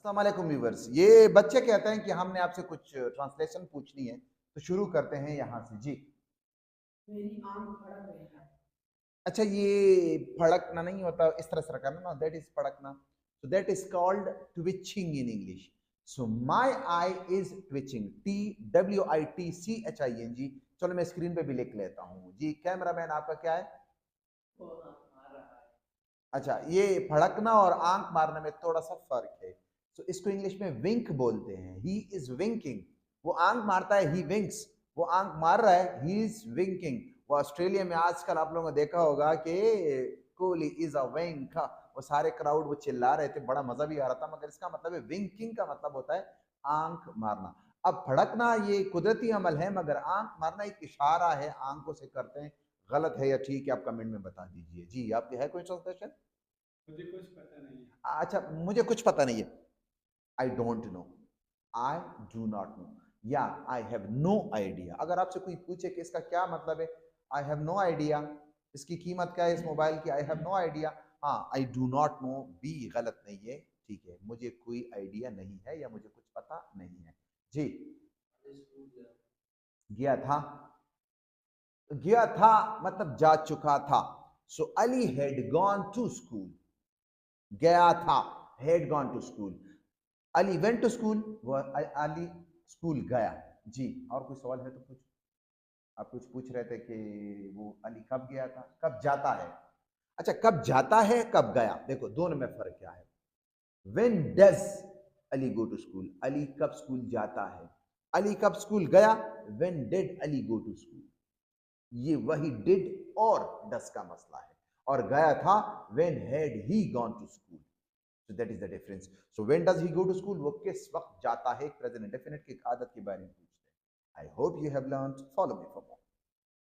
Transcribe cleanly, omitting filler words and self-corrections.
अस्सलाम वालेकुम व्यूअर्स। ये बच्चे कहते हैं कि हमने आपसे कुछ ट्रांसलेशन पूछनी है, तो शुरू करते हैं यहाँ से जी। मेरी आंख फड़क रही है। अच्छा, ये फड़कना नहीं होता, इस तरह से करना ना, दैट इज फड़कना। So that is called twitching in English. So my eye is twitching, TWITCHING। चलो मैं स्क्रीन पे भी लिख लेता हूँ जी। कैमरामैन आपका क्या है? वो आंख मार रहा है। अच्छा, ये फड़कना और आंख मारने में थोड़ा सा फर्क है। तो इसको इंग्लिश में विंक बोलते हैं। He is winking. वो आंख मारता है, ही विंक्स। वो आंख मार रहा है, ही इज विंकिंग। वो ऑस्ट्रेलिया में आजकल आप लोगों ने देखा होगा कि कोहली इज अ विंक। वो सारे क्राउड वो चिल्ला रहे थे, बड़ा मजा भी आ रहा था, मगर इसका मतलब है विंकिंग का मतलब होता है आंख मारना। अब फड़कना ये कुदरती अमल है, मगर आंख मारना एक इशारा है, आंखों से करते हैं। गलत है या ठीक है, आप कमेंट में बता दीजिए जी। आपके है कोई ट्रांसलेशन? मुझे कुछ पता नहीं है। अच्छा, मुझे कुछ पता नहीं है। I don't know, I do not know, या आई हैव नो आइडिया। अगर आपसे कोई पूछे कि इसका क्या मतलब है, आई हैव नो आइडिया, इसकी कीमत क्या है इस मोबाइल की, आई हैव नो आइडिया। हाँ, आई डू नॉट नो भी गलत नहीं है, ठीक है। मुझे कोई आइडिया नहीं है या मुझे कुछ पता नहीं है जी। गया था, गया था मतलब जा चुका था। So Ali had gone to school. गया था, had gone to school. Ali went to school, वो अली स्कूल गया जी। और कोई सवाल है तो कुछ? आप कुछ पूछ रहे थे कि वो अली कब गया था, कब जाता है। अच्छा, कब जाता है कब गया, देखो दोनों में फर्क क्या है। When does Ali go to school, Ali कब स्कूल जाता है। अली कब स्कूल गया, when did Ali go to school. ये वही डिड और डस का मसला है। और गया था, when had he gone to school. So that is the difference. So when does he go to school? वो किस वक्त जाता है, प्रेजेंट इंडेफिनिट की आदत के बारे में पूछते हैं। I hope you have learned. Follow me for more.